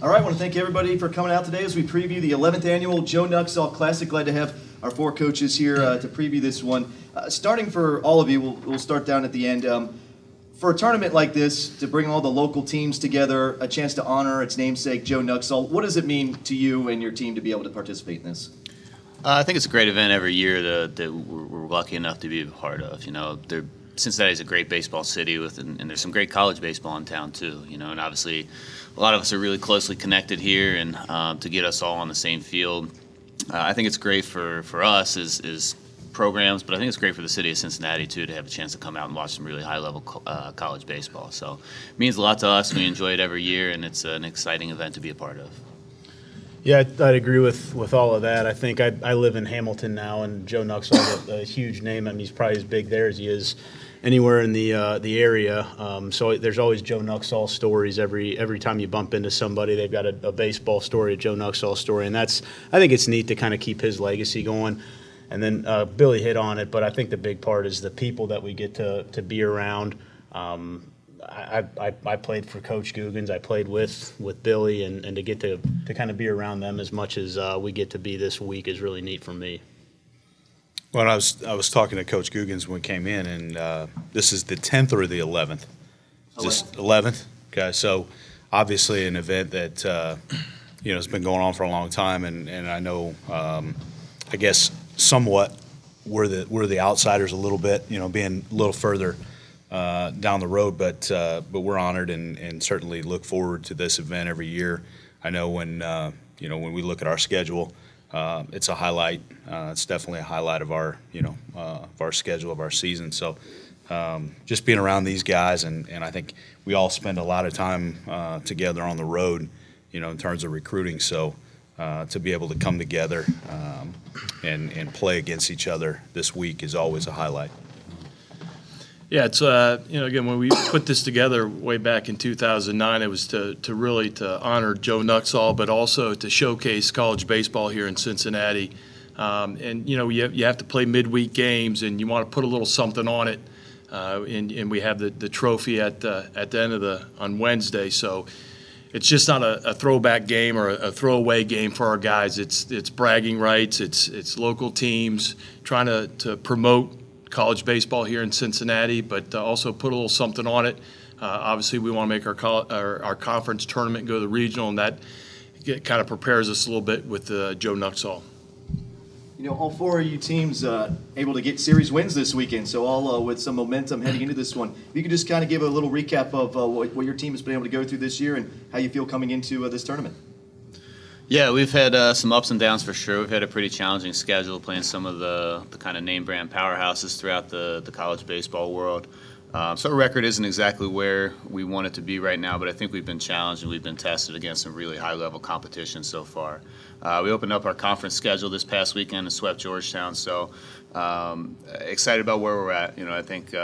All right, I want to thank everybody for coming out today as we preview the 11th annual Joe Nuxhall Classic. Glad to have our four coaches here to preview this one. Starting for all of you, we'll start down at the end. For a tournament like this, to bring all the local teams together, a chance to honor its namesake, Joe Nuxhall, what does it mean to you and your team to be able to participate in this? I think it's a great event every year that we're lucky enough to be a part of. You know, Cincinnati is a great baseball city and there's some great college baseball in town too. You know, and obviously a lot of us are really closely connected here, and to get us all on the same field, I think it's great for us as programs, but I think it's great for the city of Cincinnati too to have a chance to come out and watch some really high-level college baseball. So it means a lot to us. We enjoy it every year, and it's an exciting event to be a part of. Yeah, I'd agree with all of that. I think I live in Hamilton now, and Joe Nuxhall's a huge name. I mean, he's probably as big there as he is anywhere in the area. So there's always Joe Nuxhall stories every time you bump into somebody. They've got a baseball story, a Joe Nuxhall story, and I think it's neat to kind of keep his legacy going. And then Billy hit on it, but I think the big part is the people that we get to be around. I played for Coach Googins. I played with Billy, and to get to kind of be around them as much as we get to be this week is really neat for me. Well, I was talking to Coach Googins when we came in, and this is the 10th or the 11th? Is this 11th? Okay, so obviously an event that has been going on for a long time, and I know I guess somewhat we're the outsiders a little bit, being a little further down the road, but we're honored and certainly look forward to this event every year. I know when we look at our schedule, it's a highlight. It's definitely a highlight of our schedule of our season. So just being around these guys, and I think we all spend a lot of time together on the road, in terms of recruiting. So to be able to come together and play against each other this week is always a highlight. Yeah, it's again, when we put this together way back in 2009, it was to really honor Joe Nuxhall, but also to showcase college baseball here in Cincinnati. And you have to play midweek games, and you want to put a little something on it. And we have the trophy at the end on Wednesday, so it's just not a throwback game or a throwaway game for our guys. It's bragging rights. It's local teams trying to promote college baseball here in Cincinnati, but also put a little something on it. Obviously, we want to make our conference tournament go to the regional, and that kind of prepares us a little bit with Joe Nuxhall. All four of you teams able to get series wins this weekend, so all with some momentum heading into this one. If you could just kind of give a little recap of what your team has been able to go through this year and how you feel coming into this tournament. Yeah, we've had some ups and downs for sure. We've had a pretty challenging schedule playing some of the kind of name brand powerhouses throughout the college baseball world. So our record isn't exactly where we want it to be right now, but I think we've been challenged and we've been tested against some really high-level competition so far. We opened up our conference schedule this past weekend and swept Georgetown, so excited about where we're at. I think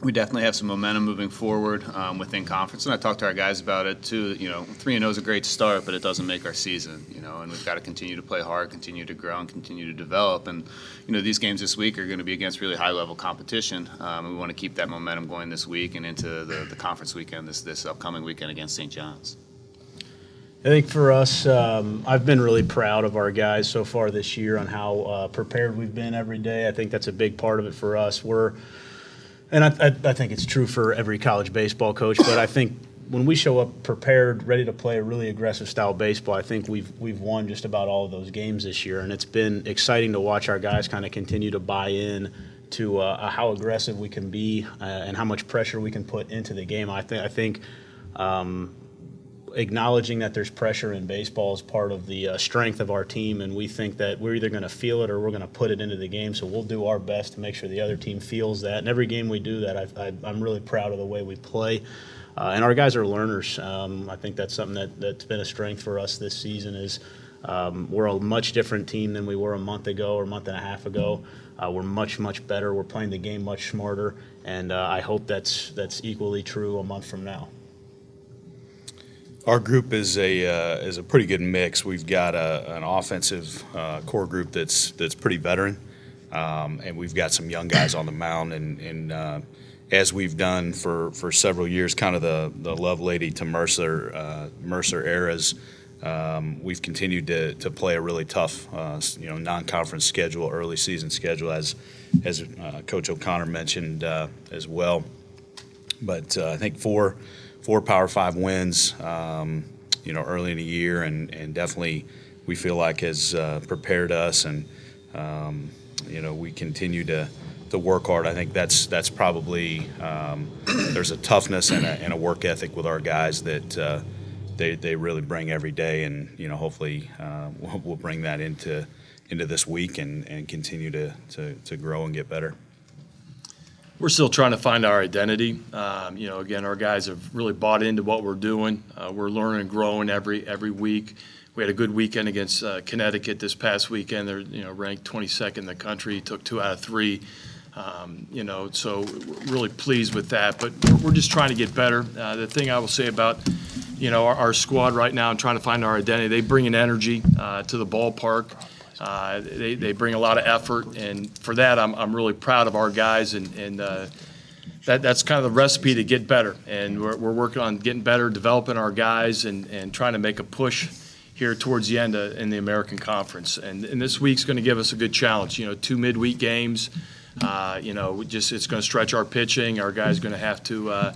we definitely have some momentum moving forward within conference, and I talked to our guys about it too. 3-0 is a great start, but it doesn't make our season. And we've got to continue to play hard, continue to grow, and continue to develop. And these games this week are going to be against really high-level competition. We want to keep that momentum going this week and into the conference weekend, this upcoming weekend against St. John's. I think for us, I've been really proud of our guys so far this year on how prepared we've been every day. I think that's a big part of it for us. And I think it's true for every college baseball coach, but I think when we show up prepared, ready to play a really aggressive style baseball, I think we've won just about all of those games this year, and it's been exciting to watch our guys kind of continue to buy in to how aggressive we can be and how much pressure we can put into the game. I think acknowledging that there's pressure in baseball is part of the strength of our team, and we think that we're either going to feel it or we're going to put it into the game, so we'll do our best to make sure the other team feels that. And every game we do that, I'm really proud of the way we play. And our guys are learners. I think that's something that's been a strength for us this season is we're a much different team than we were a month ago or a month and a half ago. We're much, much better. We're playing the game much smarter, and I hope that's equally true a month from now. Our group is a pretty good mix. We've got an offensive core group that's pretty veteran, and we've got some young guys on the mound, and as we've done for several years, kind of the Lovelady to Mercer eras, we've continued to play a really tough, non-conference schedule, early season schedule, as Coach O'Connor mentioned as well. But I think four Power 5 wins, early in the year, and definitely we feel like has prepared us, and we continue to work hard. I think that's probably there's a toughness and a work ethic with our guys that they really bring every day, and hopefully we'll bring that into this week and continue to grow and get better. We're still trying to find our identity. Again, our guys have really bought into what we're doing. We're learning and growing every week. We had a good weekend against Connecticut this past weekend. They're ranked 22nd in the country. Took 2 out of 3. So we're really pleased with that. But we're just trying to get better. The thing I will say about our squad right now and trying to find our identity, they bring an energy to the ballpark. They bring a lot of effort, and for that I'm really proud of our guys, and that's kind of the recipe to get better. And we're working on getting better, developing our guys, and trying to make a push here towards the end in the American Conference. And this week's going to give us a good challenge. 2 midweek games. It's going to stretch our pitching. Our guys are going to have to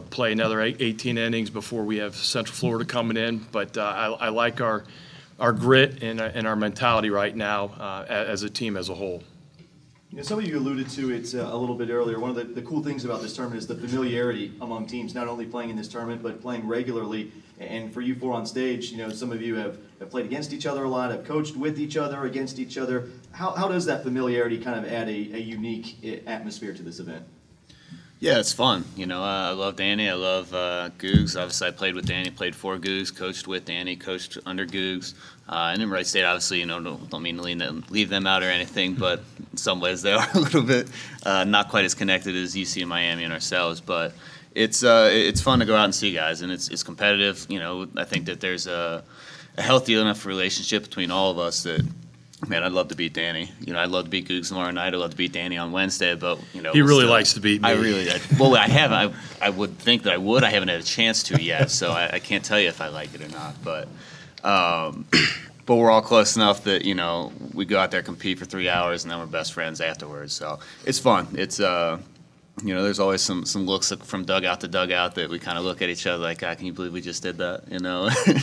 play another 18 innings before we have Central Florida coming in. But I like our grit and our mentality right now as a team as a whole. Some of you alluded to it a little bit earlier. One of the cool things about this tournament is the familiarity among teams, not only playing in this tournament, but playing regularly. And for you four on stage, some of you have played against each other a lot, have coached with each other, against each other. How does that familiarity kind of add a unique atmosphere to this event? Yeah, it's fun. I love Danny. I love Googs. Obviously, I played with Danny, played for Googs, coached with Danny, coached under Googs. And in Wright State, obviously, don't mean to leave them out or anything, but in some ways they are a little bit not quite as connected as UC, Miami, and ourselves. But it's fun to go out and see guys, and it's competitive. I think that there's a healthy enough relationship between all of us that, man, I'd love to beat Danny. I'd love to beat Googs tomorrow night. I'd love to beat Danny on Wednesday, but he really likes to beat me. I haven't. I would think that I would. I haven't had a chance to yet, so I can't tell you if I like it or not. But we're all close enough that we go out there, compete for 3 hours, and then we're best friends afterwards. So it's fun. It's there's always some looks from dugout to dugout that we kind of look at each other like, God, can you believe we just did that? And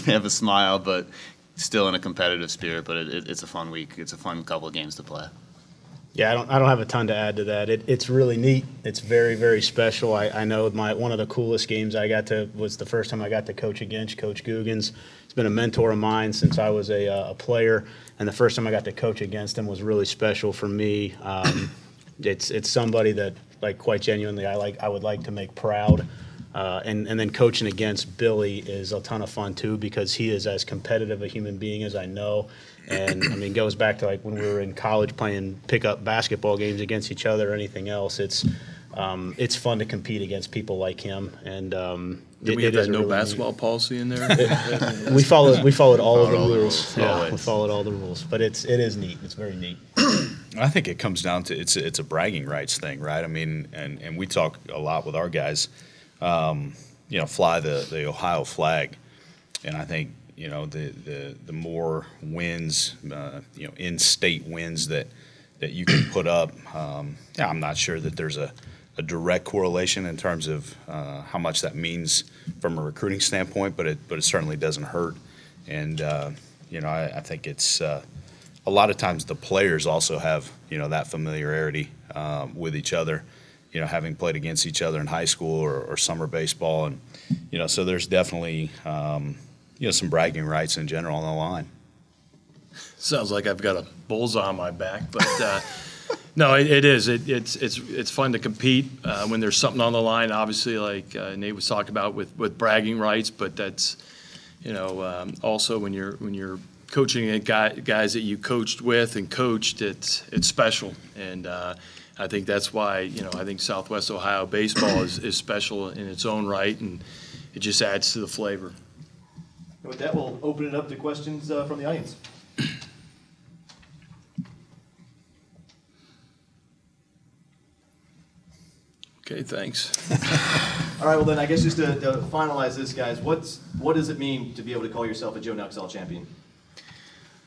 have a smile, but still in a competitive spirit. But it's a fun week. It's a fun couple of games to play. Yeah, I don't have a ton to add to that. It's really neat. It's very, very special. I know one of the coolest games was the first time I got to coach against Coach Googins. He's been a mentor of mine since I was a player, and the first time I got to coach against him was really special for me. It's somebody that, quite genuinely, I would like to make proud. And then coaching against Billy is a ton of fun too, because he is as competitive a human being as I know. And it goes back to when we were in college playing pickup basketball games against each other or anything else. It's fun to compete against people like him. And did we have that no basketball policy in there? we followed all of the rules. Yeah, we followed all the rules. But it is neat. It's very neat. I think it comes down to it's a bragging rights thing, right? And we talk a lot with our guys. Fly the Ohio flag, and I think the more wins, in-state wins that you can put up. I'm not sure that there's a direct correlation in terms of how much that means from a recruiting standpoint, but it certainly doesn't hurt. And I think it's a lot of times the players also have that familiarity with each other. Having played against each other in high school or summer baseball. And, so there's definitely, some bragging rights in general on the line. Sounds like I've got a bullseye on my back, but no, it is. It's fun to compete when there's something on the line, obviously, like Nate was talking about with bragging rights, but that's, also when you're coaching guys that you coached with and coached, it's special. And, I think that's why, I think Southwest Ohio baseball is special in its own right, and it just adds to the flavor. And with that, we'll open it up to questions from the audience. Okay, thanks. All right, well then, I guess just to finalize this, guys, what does it mean to be able to call yourself a Joe Nuxhall champion?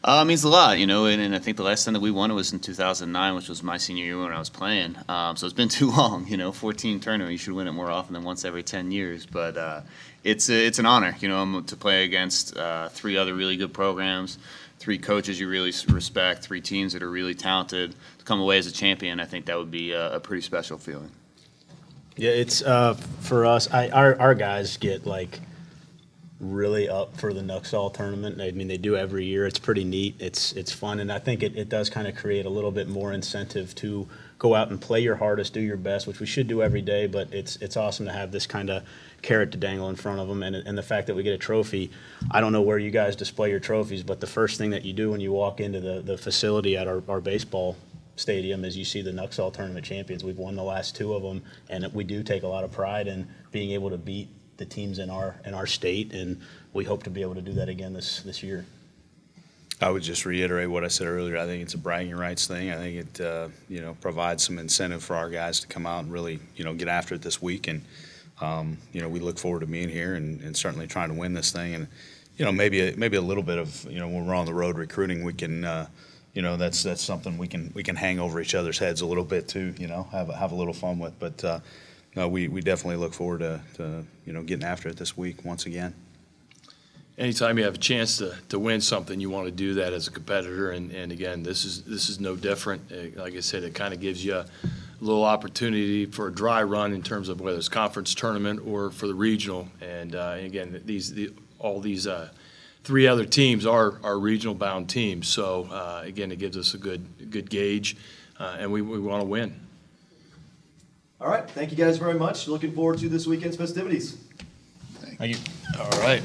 It means a lot, and I think the last time that we won it was in 2009, which was my senior year when I was playing. So it's been too long, 14 tournament. You should win it more often than once every 10 years. But it's an honor, to play against 3 other really good programs, 3 coaches you really respect, 3 teams that are really talented. To come away as a champion, I think that would be a pretty special feeling. Yeah, it's for us. Our guys get really up for the Nuxhall tournament. I mean, they do every year. It's pretty neat. It's fun, and I think it does kind of create a little bit more incentive to go out and play your hardest, do your best, which we should do every day. But it's awesome to have this kind of carrot to dangle in front of them, and the fact that we get a trophy. I don't know where you guys display your trophies, but the first thing that you do when you walk into the facility at our baseball stadium is you see the Nuxhall tournament champions. We've won the last 2 of them, and we do take a lot of pride in being able to beat the teams in our state, and we hope to be able to do that again this year. I would just reiterate what I said earlier. I think it's a bragging rights thing. I think it provides some incentive for our guys to come out and really get after it this week, and we look forward to being here and certainly trying to win this thing. And maybe a little bit of when we're on the road recruiting, we can that's something we can hang over each other's heads a little bit too. Have a little fun with, but. No, we definitely look forward to getting after it this week once again. Anytime you have a chance to win something, you want to do that as a competitor, and again, this is no different. Like I said, it kind of gives you a little opportunity for a dry run in terms of whether it's conference tournament or for the regional. And again, all these 3 other teams are regional bound teams. So again, it gives us a good gauge, and we want to win. All right, thank you guys very much. Looking forward to this weekend's festivities. Thank you. All right.